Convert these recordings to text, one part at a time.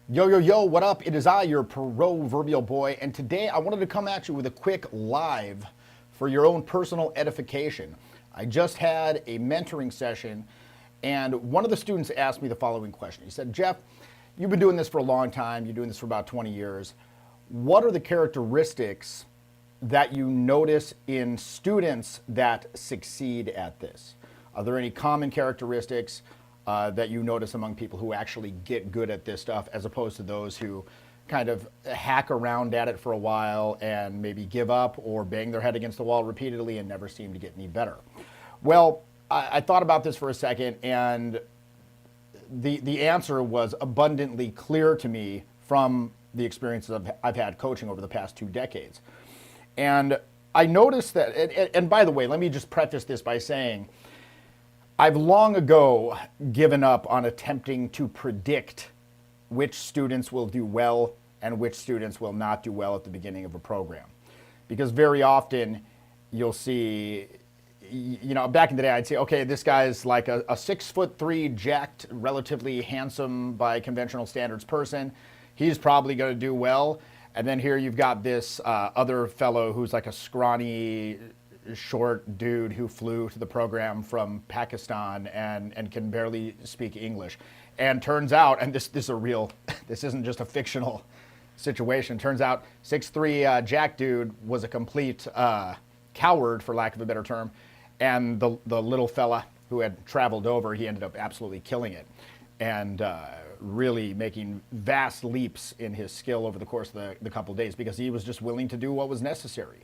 Yo, yo, yo, what up? It is I, your proverbial boy, and today I wanted to come at you with a quick live for your own personal edification. I just had a mentoring session, and one of the students asked me the following question. He said, Jeff, you've been doing this for a long time, you're doing this for about 20 years. What are the characteristics that you notice in students that succeed at this? Are there any common characteristics that you notice among people who actually get good at this stuff as opposed to those who kind of hack around at it for a while and maybe give up or bang their head against the wall repeatedly and never seem to get any better? Well, I thought about this for a second, and the answer was abundantly clear to me from the experiences I've had coaching over the past 2 decades. And I noticed that, and by the way, let me just preface this by saying, I've long ago given up on attempting to predict which students will do well and which students will not do well at the beginning of a program. Because very often you'll see, back in the day I'd say, okay, this guy's like a 6'3", jacked, relatively handsome by conventional standards person. He's probably going to do well. And then here you've got this other fellow who's like a scrawny, short dude who flew to the program from Pakistan and can barely speak English. And turns out, and this is a real, this isn't just a fictional situation, turns out 6'3" Jack dude was a complete coward, for lack of a better term, and the little fella who had traveled over, he ended up absolutely killing it and really making vast leaps in his skill over the course of the couple of days because he was just willing to do what was necessary.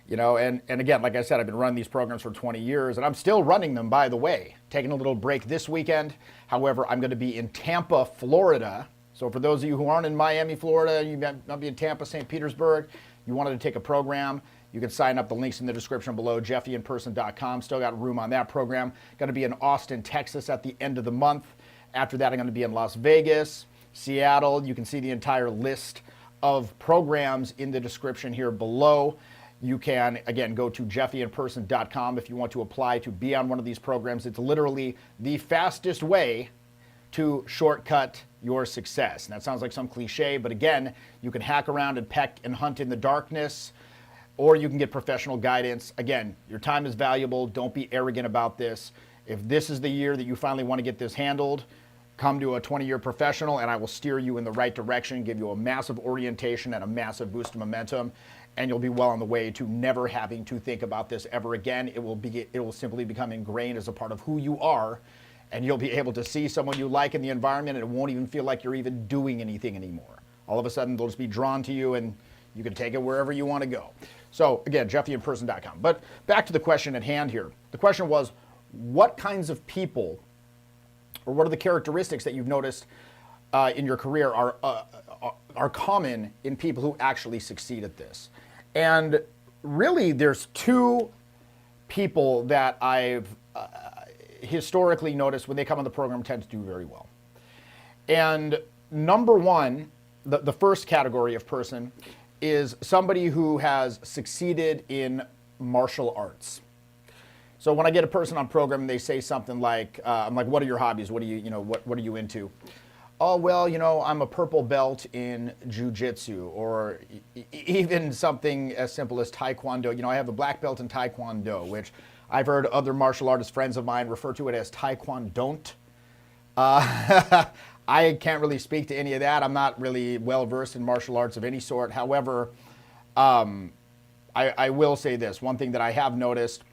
And again, like I said, I've been running these programs for 20 years, and I'm still running them, by the way. Taking a little break this weekend. However, I'm going to be in Tampa, Florida. So for those of you who aren't in Miami, Florida, you might be in Tampa, St. Petersburg, you wanted to take a program, you can sign up. The link's in the description below, jeffyinperson.com. Still got room on that program. Going to be in Austin, Texas at the end of the month. After that, I'm going to be in Las Vegas, Seattle. You can see the entire list of programs in the description here below. You can, again, go to jeffyinperson.com if you want to apply to be on one of these programs. It's literally the fastest way to shortcut your success. And that sounds like some cliche, but again, you can hack around and peck and hunt in the darkness, or you can get professional guidance. Again, your time is valuable. Don't be arrogant about this. If this is the year that you finally want to get this handled, come to a 20-year professional, and I will steer you in the right direction, give you a massive orientation and a massive boost of momentum, and you'll be well on the way to never having to think about this ever again. It will simply become ingrained as a part of who you are, and you'll be able to see someone you like in the environment, and it won't even feel like you're even doing anything anymore. All of a sudden, they'll just be drawn to you, and you can take it wherever you want to go. So again, jeffyinperson.com. But back to the question at hand here. The question was, what kinds of people, or what are the characteristics that you've noticed in your career are common in people who actually succeed at this? And really, there's 2 people that I've historically noticed when they come on the program tend to do very well. And number one, the first category of person is somebody who has succeeded in martial arts. So when I get a person on program and they say something like, I'm like, what are your hobbies? What are you into? Oh, well, I'm a purple belt in jiu-jitsu, or even something as simple as taekwondo. I have a black belt in taekwondo, which I've heard other martial artist friends of mine refer to it as taekwondo. I can't really speak to any of that. I'm not really well-versed in martial arts of any sort. However, I will say this. One thing that I have noticed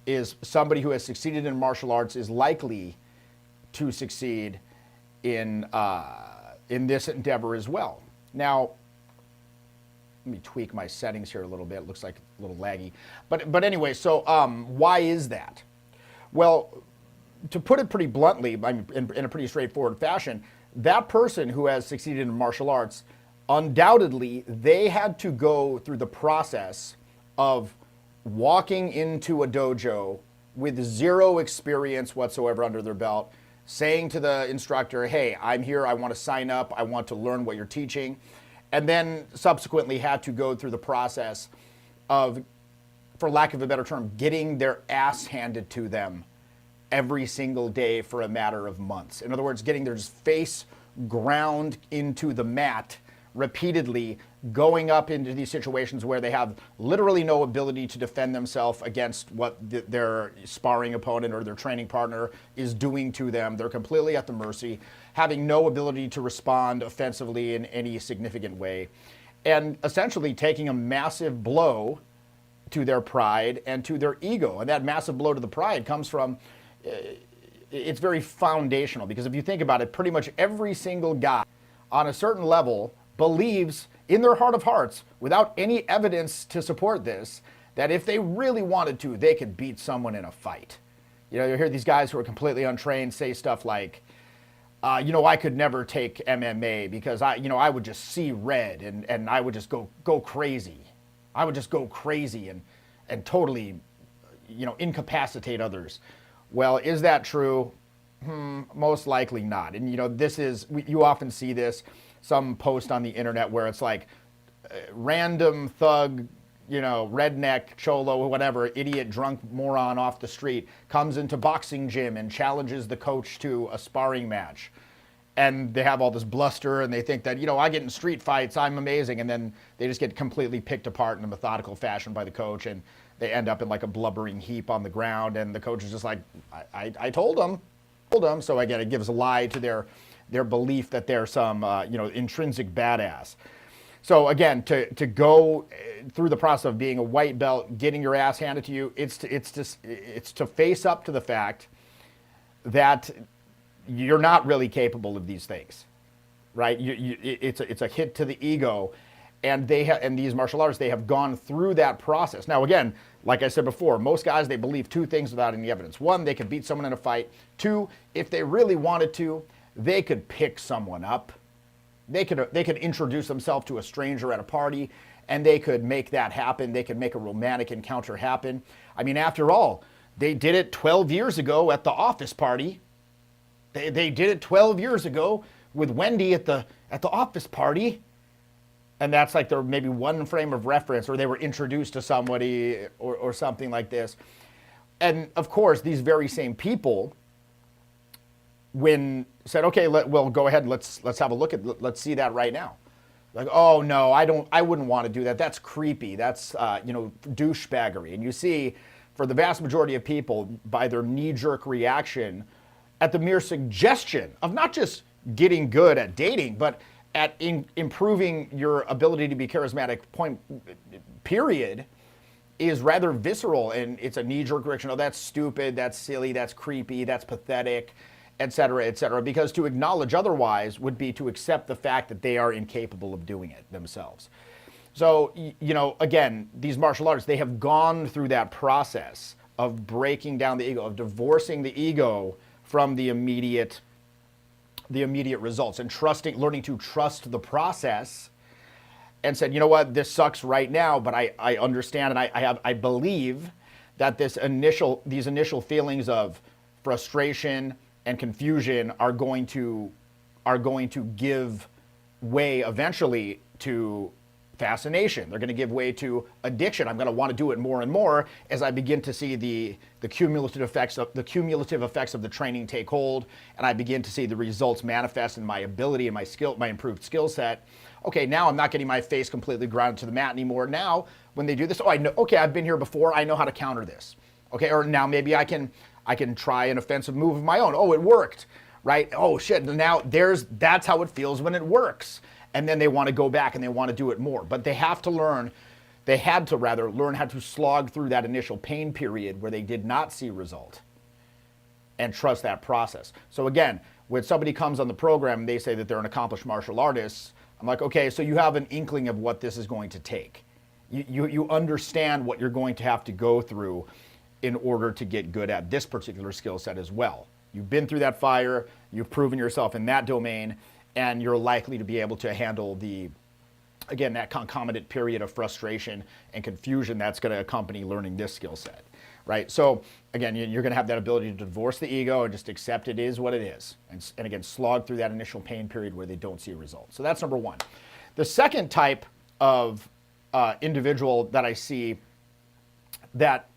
is somebody who has succeeded in martial arts is likely to succeed in this endeavor as well. Now, let me tweak my settings here a little bit. It looks like a little laggy. But anyway, so why is that? Well, to put it pretty bluntly, in a pretty straightforward fashion, that person who has succeeded in martial arts, undoubtedly, they had to go through the process of walking into a dojo with 0 experience whatsoever under their belt, saying to the instructor, hey, I'm here, I want to sign up, I want to learn what you're teaching, and then subsequently had to go through the process of, for lack of a better term, getting their ass handed to them every single day for a matter of months. In other words, getting their face ground into the mat repeatedly, going up into these situations where they have literally no ability to defend themselves against what their sparring opponent or their training partner is doing to them. They're completely at the mercy, having no ability to respond offensively in any significant way, and essentially taking a massive blow to their pride and to their ego. And that massive blow to the pride comes from, it's very foundational, because if you think about it, pretty much every single guy on a certain level believes in their heart of hearts, without any evidence to support this, that if they really wanted to, they could beat someone in a fight. You know, you hear these guys who are completely untrained say stuff like, I could never take MMA because I would just see red and I would just go crazy. I would just go crazy and totally, incapacitate others. Well, is that true? Most likely not. And you often see this, some post on the internet where it's like random thug, redneck, cholo, whatever, idiot, drunk moron off the street comes into boxing gym and challenges the coach to a sparring match. And they have all this bluster and they think that, I get in street fights, I'm amazing. And then they just get completely picked apart in a methodical fashion by the coach, and they end up in like a blubbering heap on the ground. And the coach is just like, I told them. So again, it gives a lie to their belief that they're some, intrinsic badass. So again, to go through the process of being a white belt, getting your ass handed to you, it's to face up to the fact that you're not really capable of these things, right? It's a hit to the ego, and these martial artists, they have gone through that process. Now again, like I said before, most guys, they believe two things without any evidence. One, they could beat someone in a fight. Two, if they really wanted to, they could pick someone up. They could introduce themselves to a stranger at a party, and they could make that happen. They could make a romantic encounter happen. I mean, after all, they did it 12 years ago at the office party. They did it 12 years ago with Wendy at the office party. And that's like their maybe one frame of reference, or they were introduced to somebody or something like this. And of course, these very same people, when said, okay, well, go ahead, let's have a look let's see that right now. Like, oh no, I wouldn't want to do that. That's creepy. That's douchebaggery. And you see, for the vast majority of people, by their knee-jerk reaction, at the mere suggestion of not just getting good at dating, but at improving your ability to be charismatic, period, is rather visceral, and it's a knee-jerk reaction. Oh, that's stupid, that's silly, that's creepy, that's pathetic, et cetera, because to acknowledge otherwise would be to accept the fact that they are incapable of doing it themselves. So, again, these martial artists, they have gone through that process of breaking down the ego, of divorcing the ego from the immediate results, and learning to trust the process, and said, you know what, this sucks right now, but I understand, and I believe that these initial feelings of frustration and confusion are going to give way eventually to fascination. They're going to give way to addiction. I'm going to want to do it more and more as I begin to see the cumulative effects of the training take hold, and I begin to see the results manifest in my ability and my improved skill set. Okay, now I'm not getting my face completely grounded to the mat anymore. Now, when they do this, I know. Okay, I've been here before. I know how to counter this. Okay, or now maybe I can try an offensive move of my own. Oh, it worked, right? Oh shit! Now that's how it feels when it works. And then they want to go back and they want to do it more. But they had to learn how to slog through that initial pain period where they did not see result, and trust that process. So again, when somebody comes on the program and they say that they're an accomplished martial artist, I'm like, okay, so you have an inkling of what this is going to take. You understand what you're going to have to go through in order to get good at this particular skill set as well. You've been through that fire, you've proven yourself in that domain, and you're likely to be able to handle that concomitant period of frustration and confusion that's going to accompany learning this skill set, right? So again, you're going to have that ability to divorce the ego and just accept it is what it is, and again, slog through that initial pain period where they don't see a result. So that's number one. The second type of individual that I see that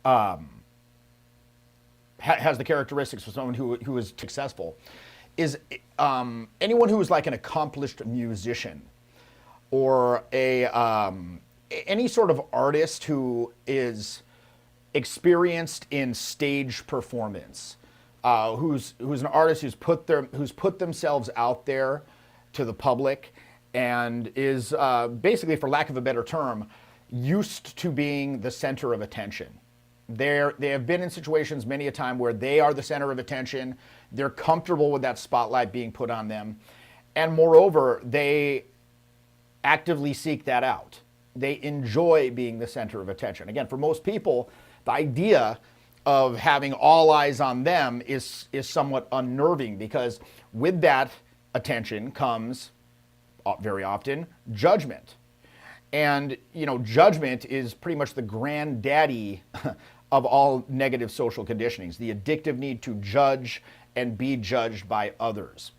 has the characteristics of someone who is successful is anyone who is like an accomplished musician or any sort of artist who is experienced in stage performance, who's an artist who's put themselves out there to the public and is basically, for lack of a better term, used to being the center of attention. They have been in situations many a time where they are the center of attention. They're comfortable with that spotlight being put on them. And moreover, they actively seek that out. They enjoy being the center of attention. Again, for most people, the idea of having all eyes on them is somewhat unnerving, because with that attention comes very often judgment. And, judgment is pretty much the granddaddy of all negative social conditionings, the addictive need to judge and be judged by others.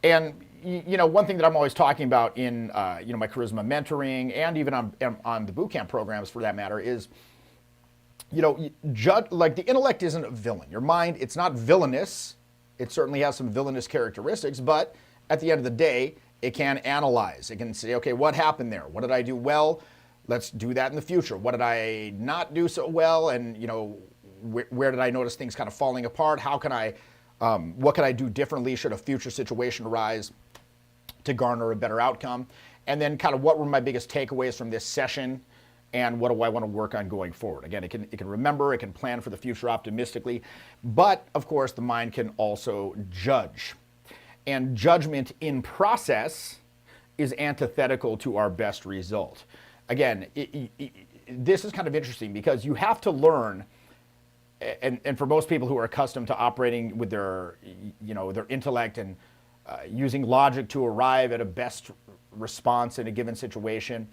And, one thing that I'm always talking about in, my charisma mentoring and even on the bootcamp programs for that matter is, like the intellect isn't a villain. Your mind, it's not villainous. It certainly has some villainous characteristics, but at the end of the day, it can analyze. It can say, okay, what happened there? What did I do well? Let's do that in the future. What did I not do so well? And, where did I notice things kind of falling apart? How can what can I do differently should a future situation arise to garner a better outcome? And then kind of what were my biggest takeaways from this session? And what do I want to work on going forward? Again, it can remember, it can plan for the future optimistically, but of course the mind can also judge. And judgment in process is antithetical to our best result. Again, this is kind of interesting because you have to learn, and for most people who are accustomed to operating with their intellect and using logic to arrive at a best response in a given situation,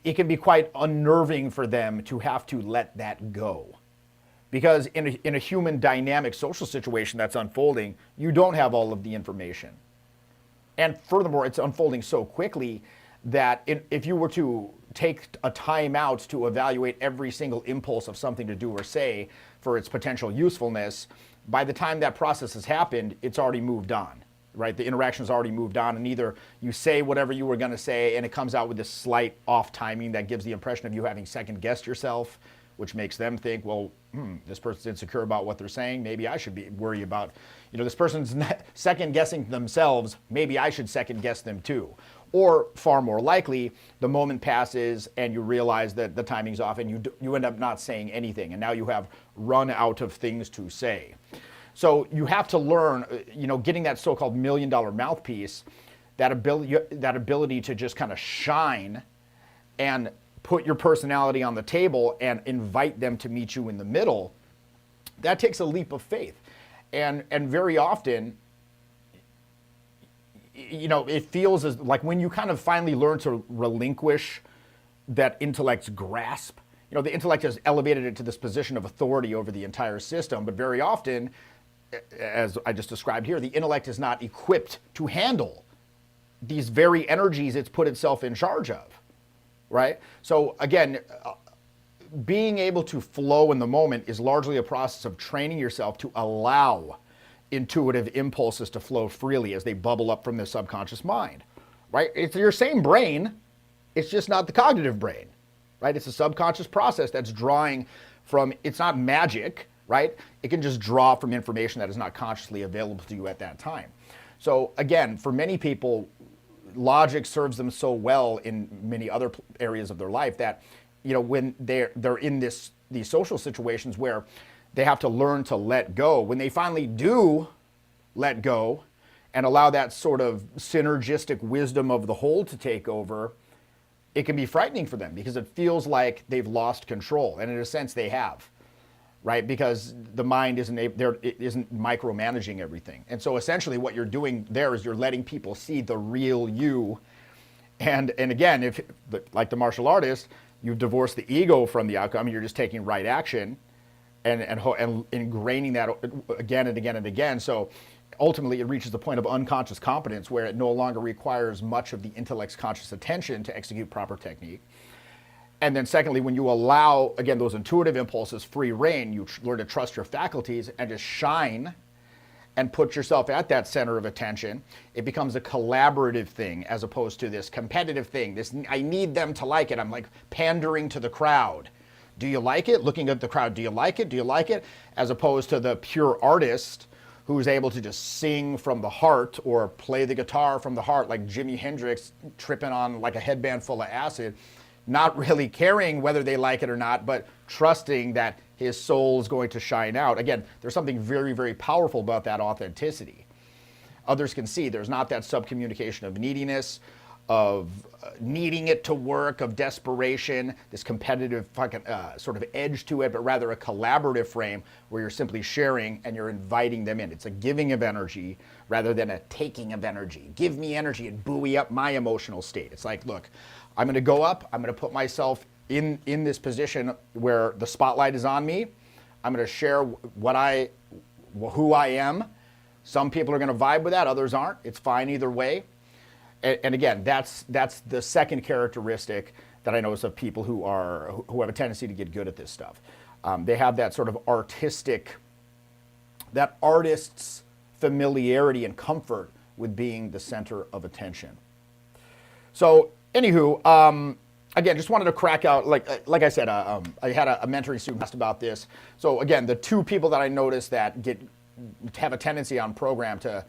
it can be quite unnerving for them to have to let that go. Because in a human dynamic social situation that's unfolding, you don't have all of the information. And furthermore, it's unfolding so quickly that if you were to take a time out to evaluate every single impulse of something to do or say for its potential usefulness, by the time that process has happened, it's already moved on, right? The interaction has already moved on, and either you say whatever you were going to say and it comes out with this slight off timing that gives the impression of you having second guessed yourself, which makes them think, well, this person's insecure about what they're saying. Maybe I should be worried about, this person's second guessing themselves. Maybe I should second guess them too. Or far more likely, the moment passes and you realize that the timing's off and you end up not saying anything. And now you have run out of things to say. So you have to learn, getting that so-called $1 million mouthpiece, that ability to just kind of shine and put your personality on the table and invite them to meet you in the middle. That takes a leap of faith. And very often, it feels as like when you kind of finally learn to relinquish that intellect's grasp, the intellect has elevated it to this position of authority over the entire system, but very often, as I just described here, the intellect is not equipped to handle these very energies it's put itself in charge of, right? So again, being able to flow in the moment is largely a process of training yourself to allow intuitive impulses to flow freely as they bubble up from the subconscious mind, right? It's your same brain, it's just not the cognitive brain, right? It's a subconscious process that's drawing from, it's not magic, right? It can just draw from information that is not consciously available to you at that time. So again, for many people, logic serves them so well in many other areas of their life that, when they're in these social situations where they have to learn to let go, when they finally do let go and allow that sort of synergistic wisdom of the whole to take over, it can be frightening for them because it feels like they've lost control. And in a sense they have, right? Because the mind isn't micromanaging everything. And so essentially what you're doing there is you're letting people see the real you. And again, if like the martial artist, you've divorced the ego from the outcome, you're just taking right action and ingraining that again and again and again. So ultimately it reaches the point of unconscious competence where it no longer requires much of the intellect's conscious attention to execute proper technique. And then secondly, when you allow, again, those intuitive impulses free rein, you learn to trust your faculties and just shine and put yourself at that center of attention, it becomes a collaborative thing as opposed to this competitive thing. This, I need them to like it. I'm like pandering to the crowd. Do you like it? Looking at the crowd, do you like it? Do you like it? As opposed to the pure artist who's able to just sing from the heart or play the guitar from the heart, like Jimi Hendrix tripping on like a headband full of acid, not really caring whether they like it or not, but trusting that his soul is going to shine out. Again, there's something very, very powerful about that authenticity. Others can see there's not that subcommunication of neediness, of needing it to work, of desperation, this competitive fucking sort of edge to it, but rather a collaborative frame where you're simply sharing and you're inviting them in. It's a giving of energy rather than a taking of energy. Give me energy and buoy up my emotional state. It's like, look, I'm going to go up, I'm going to put myself in this position where the spotlight is on me. I'm going to share who I am. Some people are going to vibe with that, others aren't. It's fine either way. And again, that's the second characteristic that I notice of people who have a tendency to get good at this stuff. They have that sort of that artist's familiarity and comfort with being the center of attention. So, anywho, again, just wanted to crack out, like I said, I had a mentoring student asked about this. So again, the two people that I noticed that have a tendency on program to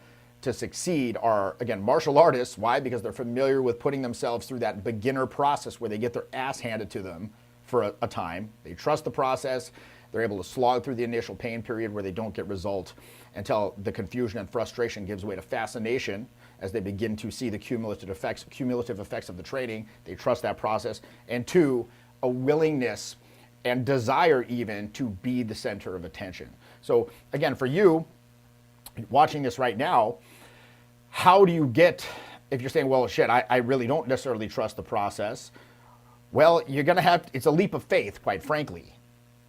succeed are, again, martial artists. Why? Because they're familiar with putting themselves through that beginner process where they get their ass handed to them for a time. They trust the process. They're able to slog through the initial pain period where they don't get result until the confusion and frustration gives way to fascination as they begin to see the cumulative effects of the training. They trust that process. And two, a willingness and desire even to be the center of attention. So again, for you, watching this right now, how do you get, if you're saying, well, shit, I really don't necessarily trust the process, well, you're going to have, it's a leap of faith, quite frankly.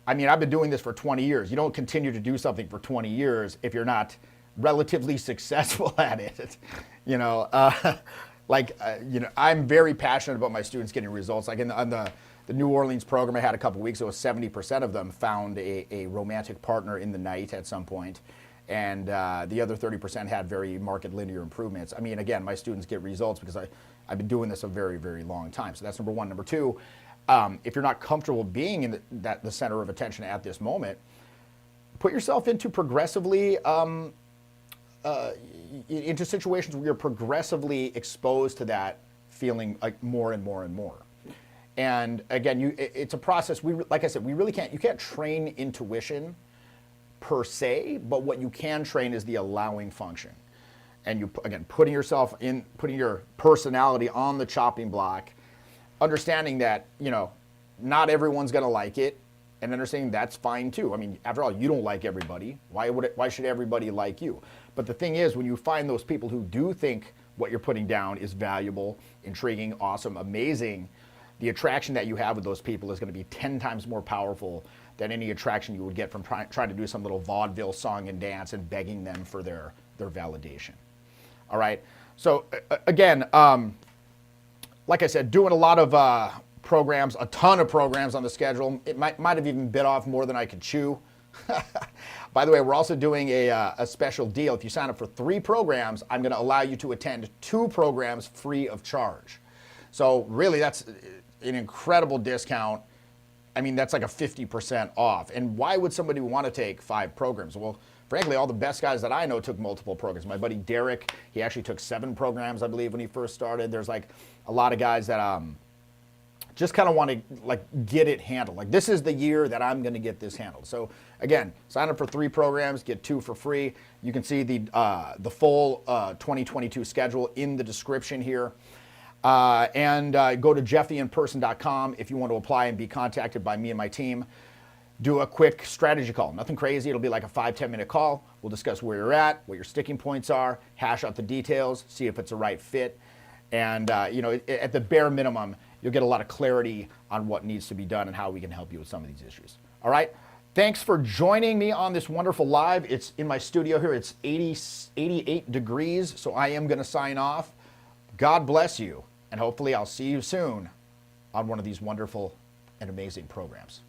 I mean, I've been doing this for 20 years. You don't continue to do something for 20 years if you're not relatively successful at it. I'm very passionate about my students getting results. Like on the New Orleans program I had a couple weeks ago, 70% of them found a romantic partner in the night at some point. And the other 30% had very marked linear improvements. I mean, again, my students get results because I've been doing this a very, very long time. So that's number one. Number two, if you're not comfortable being in the center of attention at this moment, put yourself into into situations where you're progressively exposed to that feeling like more and more and more. And again, it's a process. Like I said, you can't train intuition per se, but what you can train is the allowing function. And you, again, putting your personality on the chopping block, understanding that, not everyone's going to like it, and understanding that's fine too. I mean, after all, you don't like everybody. Why should everybody like you? But the thing is, when you find those people who do think what you're putting down is valuable, intriguing, awesome, amazing, the attraction that you have with those people is going to be 10 times more powerful than any attraction you would get from trying to do some little vaudeville song and dance and begging them for their validation. All right. So again, like I said, doing a lot of programs, a ton of programs on the schedule. It might have even bit off more than I could chew. By the way, we're also doing a special deal. If you sign up for 3 programs, I'm going to allow you to attend 2 programs free of charge. So really, that's an incredible discount. I mean, that's like a 50% off. And why would somebody want to take 5 programs? Well, frankly, all the best guys that I know took multiple programs. My buddy Derek, he actually took 7 programs, I believe, when he first started. There's like a lot of guys that just kind of want to like get it handled. Like, this is the year that I'm going to get this handled. So again, sign up for 3 programs, get 2 for free. You can see the full 2022 schedule in the description here. And go to jefftheinperson.com if you want to apply and be contacted by me and my team. Do a quick strategy call. Nothing crazy. It'll be like a 5-10 minute call. We'll discuss where you're at, what your sticking points are, hash out the details, see if it's a right fit. And at the bare minimum, you'll get a lot of clarity on what needs to be done and how we can help you with some of these issues. All right. Thanks for joining me on this wonderful live. It's in my studio here. It's 88 degrees, so I am going to sign off. God bless you, and hopefully I'll see you soon on one of these wonderful and amazing programs.